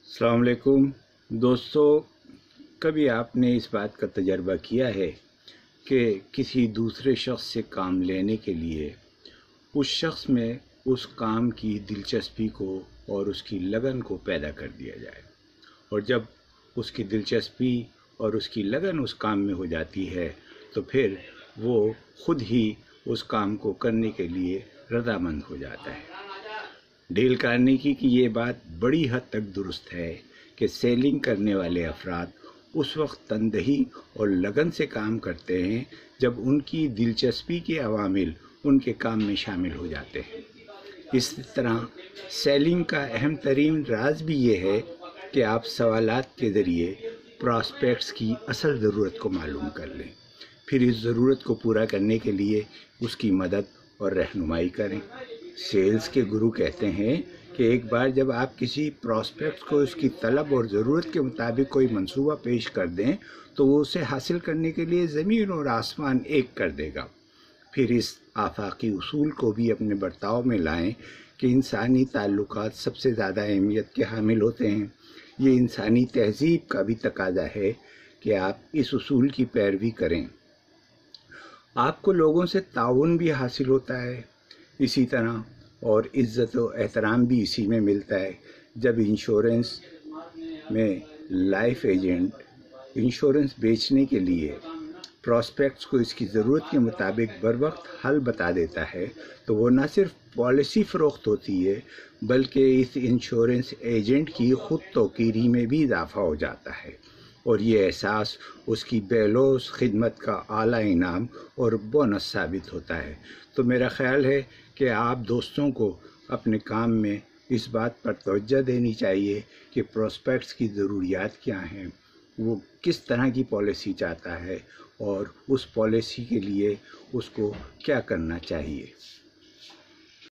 अस्सलाम वालेकुम दोस्तों, कभी आपने इस बात का तजर्बा किया है कि किसी दूसरे शख्स से काम लेने के लिए उस शख्स में उस काम की दिलचस्पी को और उसकी लगन को पैदा कर दिया जाए, और जब उसकी दिलचस्पी और उसकी लगन उस काम में हो जाती है तो फिर वो खुद ही उस काम को करने के लिए रज़ामंद हो जाता है। डेल कार्नेगी की ये बात बड़ी हद तक दुरुस्त है कि सेलिंग करने वाले अफराद उस वक्त तनदही और लगन से काम करते हैं जब उनकी दिलचस्पी के अवामिल उनके काम में शामिल हो जाते हैं। इस तरह सेलिंग का अहम तरीन राज भी ये है कि आप सवालात के ज़रिए प्रॉस्पेक्ट्स की असल ज़रूरत को मालूम कर लें, फिर इस ज़रूरत को पूरा करने के लिए उसकी मदद और रहनुमाई करें। सेल्स के गुरु कहते हैं कि एक बार जब आप किसी प्रॉस्पेक्ट को उसकी तलब और ज़रूरत के मुताबिक कोई मंसूबा पेश कर दें तो वो उसे हासिल करने के लिए ज़मीन और आसमान एक कर देगा। फिर इस आफाकी उसूल को भी अपने बर्ताव में लाएं कि इंसानी ताल्लुकात सबसे ज़्यादा अहमियत के हामिल होते हैं। ये इंसानी तहज़ीब का भी तकाज़ा है कि आप इस उसूल की पैरवी करें। आपको लोगों से ताउन भी हासिल होता है, इसी तरह और इज़्ज़त व एहतराम भी इसी में मिलता है। जब इंश्योरेंस में लाइफ एजेंट इंश्योरेंस बेचने के लिए प्रॉस्पेक्ट्स को इसकी ज़रूरत के मुताबिक बर वक्त हल बता देता है तो वो न सिर्फ पॉलिसी फ़रोख्त होती है बल्कि इस इंश्योरेंस एजेंट की ख़ुद तौक़ीरी में भी इजाफ़ा हो जाता है, और ये एहसास उसकी बेलौस खिदमत का आला इनाम और बोनस साबित होता है। तो मेरा ख़्याल है कि आप दोस्तों को अपने काम में इस बात पर तवज्जो देनी चाहिए कि प्रॉस्पेक्ट्स की ज़रूरियात क्या हैं, वो किस तरह की पॉलिसी चाहता है और उस पॉलिसी के लिए उसको क्या करना चाहिए।